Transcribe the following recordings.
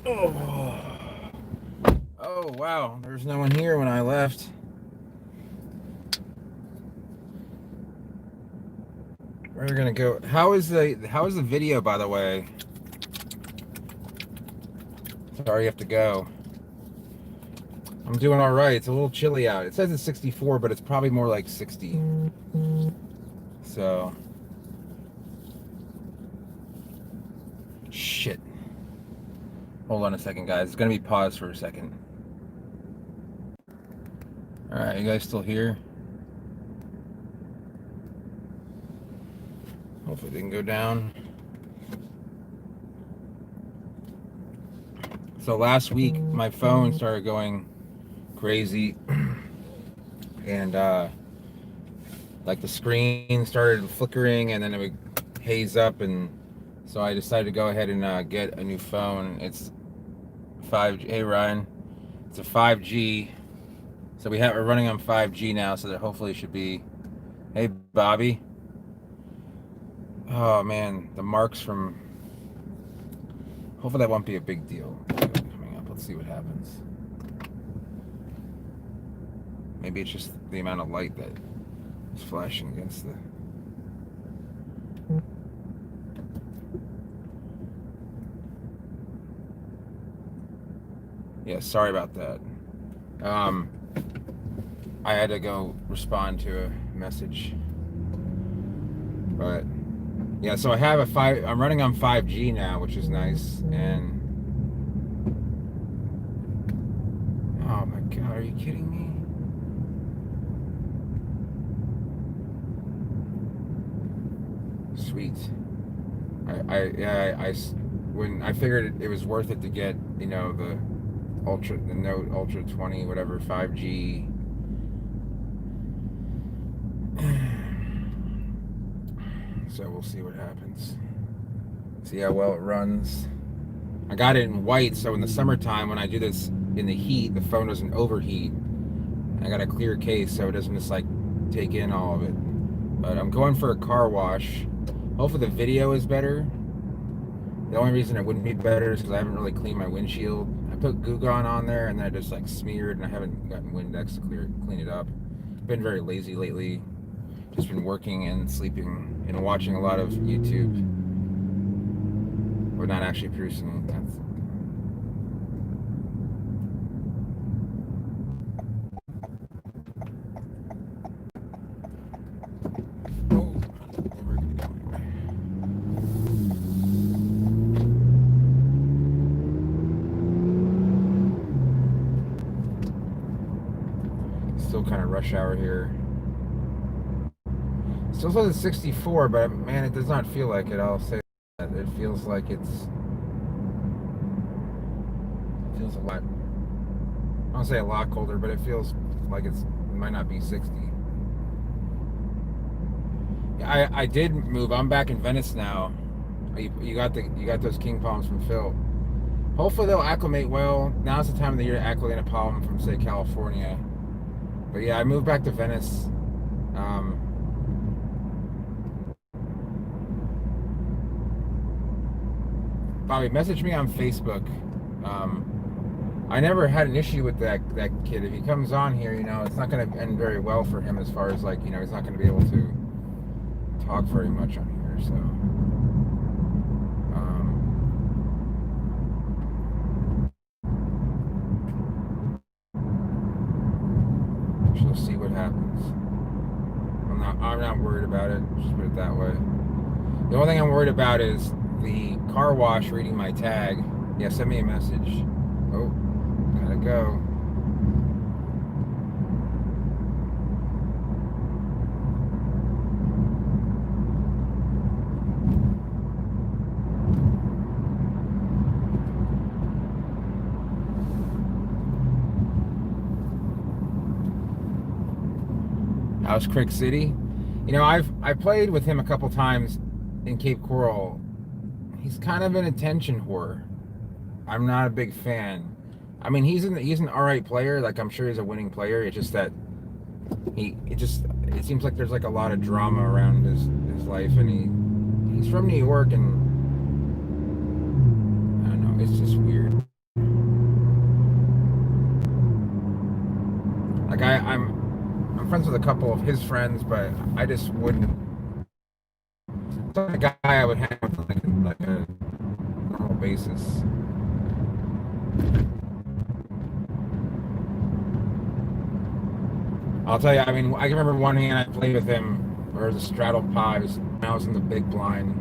Oh. Oh wow, there's no one here when I left. We're gonna go. How is the video, by the way? Sorry you have to go. I'm doing all right. It's a little chilly out. It says it's 64, but it's probably more like 60. So shit. Hold on a second, guys. It's gonna be paused for a second. All right, you guys still here? Hopefully they can go down. So last week my phone started going crazy, and like the screen started flickering, and then it would haze up, and so I decided to go ahead and get a new phone. It's 5G. Hey Ryan, it's a 5G. So we're running on 5G now, so that hopefully should be. Hey Bobby. Oh man, the marks from. Hopefully that won't be a big deal coming up. Let's see what happens. Maybe it's just the amount of light that is flashing against the. Yeah, sorry about that. I had to go respond to a message, but yeah. So I have a five. I'm running on 5G now, which is nice. And oh my god, are you kidding me? Sweet. When I figured it was worth it to get, the the Note Ultra 20, whatever, 5G. So we'll see what happens. See how well it runs. I got it in white, so in the summertime when I do this in the heat, the phone doesn't overheat. I got a clear case, so it doesn't just like take in all of it. But I'm going for a car wash. Hopefully the video is better. The only reason it wouldn't be better is because I haven't really cleaned my windshield. I put Goo Gone on there and then I just like smeared, and I haven't gotten Windex to clean it up. Been very lazy lately. Just been working and sleeping and watching a lot of YouTube. But not actually producing. That's still kind of rush hour here. Still says it's 64, but man, it does not feel like it. I'll say that. It feels like it feels a lot. I don't say a lot colder, but it feels like it might not be 60. I did move. I'm back in Venice now. You got those king palms from Phil. Hopefully they'll acclimate well. Now's the time of the year to acclimate a palm from, say, California. But yeah, I moved back to Venice. Bobby, message me on Facebook. I never had an issue with that kid. If he comes on here, it's not going to end very well for him as far as like, he's not going to be able to talk very much on here. So, she'll see what happens. I'm not worried about it. Just put it that way. The only thing I'm worried about is the car wash reading my tag. Yeah, send me a message. Oh, gotta go. How's Crick City? I played with him a couple times in Cape Coral. He's kind of an attention whore. I'm not a big fan. I mean, he's an all right player. Like, I'm sure he's a winning player. It's just that it seems like there's like a lot of drama around his life, and he's from New York, and I don't know. It's just weird. Like I'm friends with a couple of his friends, but I just wouldn't. It's not a guy I would hang with like a normal basis. I'll tell you, I mean, I can remember one hand I played with him where it was a straddle pies. I was in the big blind.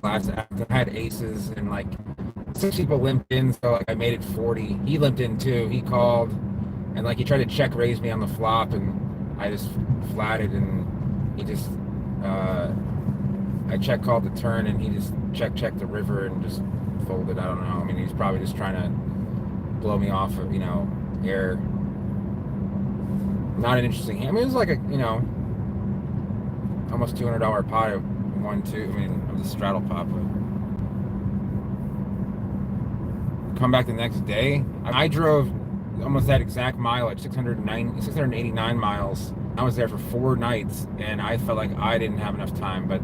Last act, I had aces and like 6 people limped in, so like I made it 40. He limped in too. He called and like he tried to check raise me on the flop, and I just flatted, and he just I check called the turn, and he just checked the river and just folded. I don't know. I mean, he's probably just trying to blow me off of air. Not an interesting hand. I mean, it was like a almost $200 pot at 1-2. I mean, it was a straddle pot, but come back the next day. I drove almost that exact mileage, 689 miles. I was there for 4 nights, and I felt like I didn't have enough time. But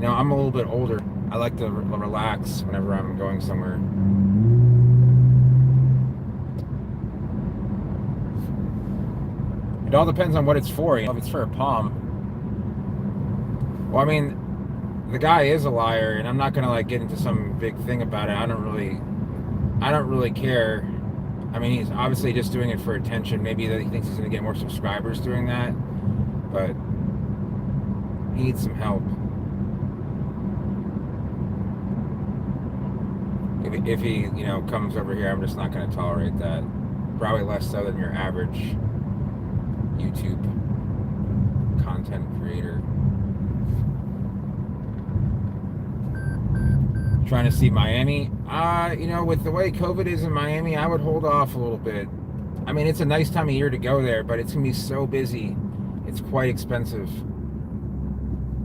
I'm a little bit older. I like to relax whenever I'm going somewhere. It all depends on what it's for. If it's for a palm, well, I mean, the guy is a liar, and I'm not gonna like get into some big thing about it. I don't really care. I mean, he's obviously just doing it for attention. Maybe that he thinks he's gonna get more subscribers doing that, but he needs some help. If he comes over here, I'm just not gonna tolerate that. Probably less so than your average YouTube content creator. Trying to see Miami. With the way COVID is in Miami, I would hold off a little bit. I mean, it's a nice time of year to go there, but it's gonna be so busy. It's quite expensive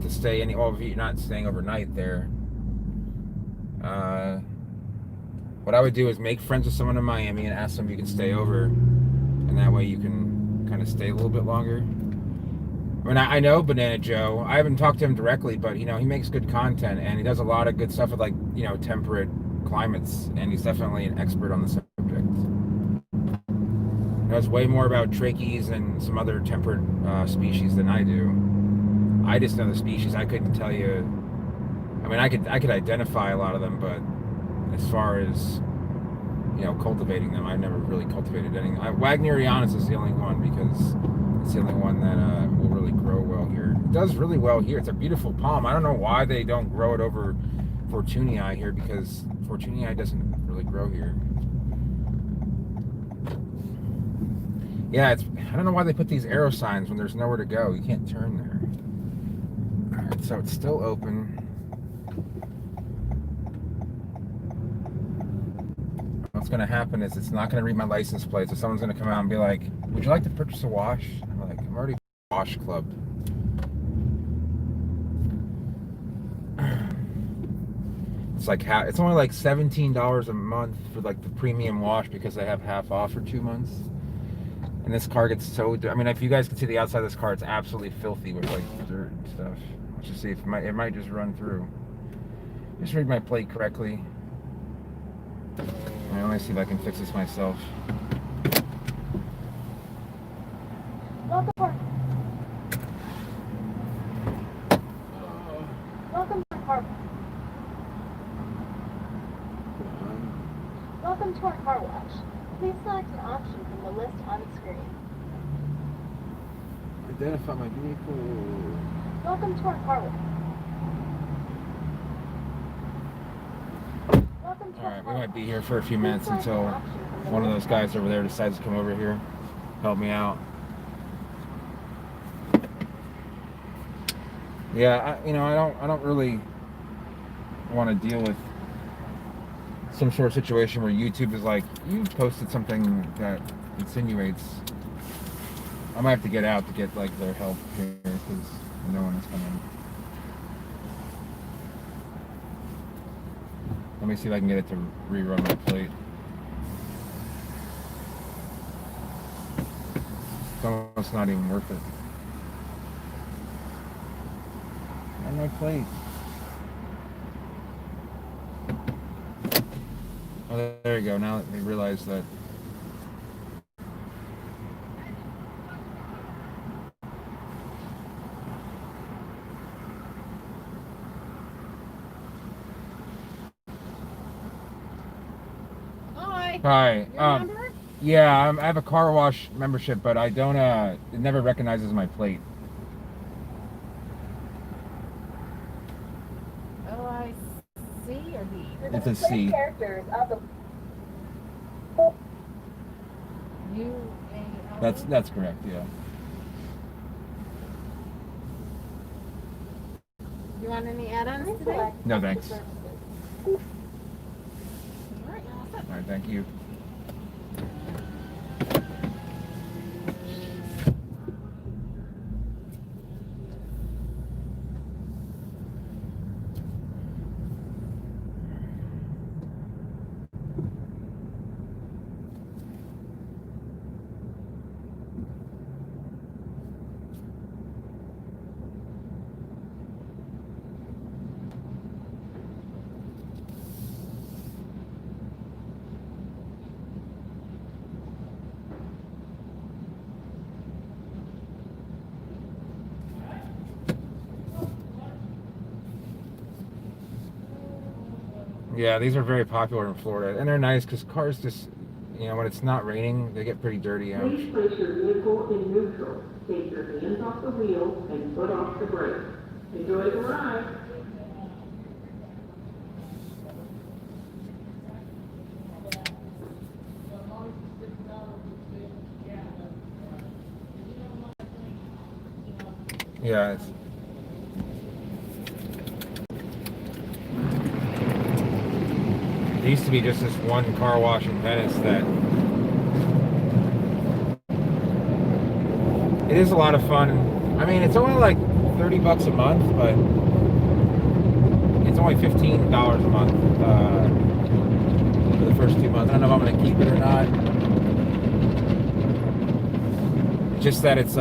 to stay if you're not staying overnight there. What I would do is make friends with someone in Miami and ask them if you can stay over, and that way you can kind of stay a little bit longer. I mean, I know Banana Joe. I haven't talked to him directly, but he makes good content, and he does a lot of good stuff with temperate climates, and he's definitely an expert on the subject. He knows way more about trachees and some other temperate species than I do. I just know the species. I couldn't tell you. I mean, I could identify a lot of them, but as far as cultivating them, I've never really cultivated any. Wagnerianus is the only one, because it's the only one that will really grow well here. It does really well here. It's a beautiful palm. I don't know why they don't grow it over Fortunii here, because Fortunii doesn't really grow here. Yeah, I don't know why they put these arrow signs when there's nowhere to go. You can't turn there. All right, so it's still open. What's going to happen is it's not going to read my license plate, so someone's going to come out and be like, would you like to purchase a wash? I'm like, I'm already wash club. It's only like $17 a month for like the premium wash, because they have half off for 2 months. And this car gets so, I mean, if you guys can see the outside of this car, it's absolutely filthy with like dirt and stuff. Let's just see if it might just run through. Just read my plate correctly. Let me see if I can fix this myself. Welcome to our car wash. Please select an option from the list on the screen. Identify my vehicle. Welcome to our car wash. Alright, we might be here for a few minutes until one of those guys over there decides to come over here, help me out. Yeah, I don't really want to deal with some sort of situation where YouTube is like, you posted something that insinuates. I might have to get out to get like their help here, because no one is coming. Let me see if I can get it to rerun my plate. It's almost not even worth it. On my plate. Oh, there you go. Now let me realize that Hi. You remember? Yeah, I have a car wash membership, but I don't. It never recognizes my plate. O-I-C or D? It's a C. Characters of the U-A-L? That's correct. Yeah. You want any add-ons today? Select No, thanks. services. All right, you're all set. All right. Thank you. Yeah, these are very popular in Florida, and they're nice because cars just, when it's not raining, they get pretty dirty out. Please place your vehicle in neutral. Take your hands off the wheel and foot off the brake. Enjoy the ride. Yeah, it used to be just this one car wash in Venice that it is a lot of fun. I mean, it's only like $30 a month, but it's only $15 a month for the first 2 months. I don't know if I'm going to keep it or not. It's just that it's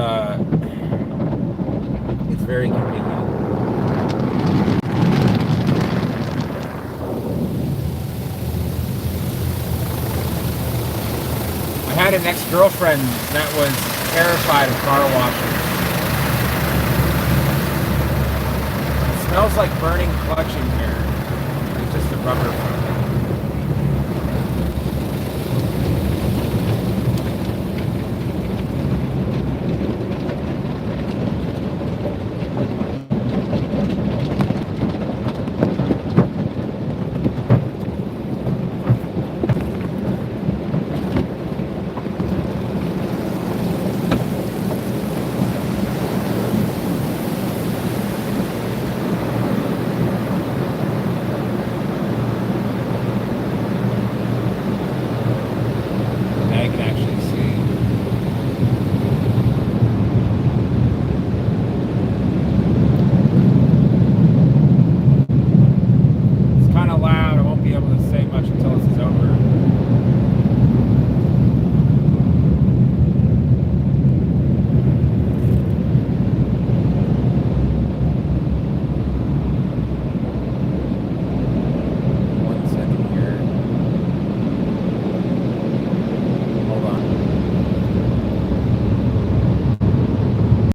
very convenient. I had an ex-girlfriend that was terrified of car washes. It smells like burning clutch in here. It's just a rubber.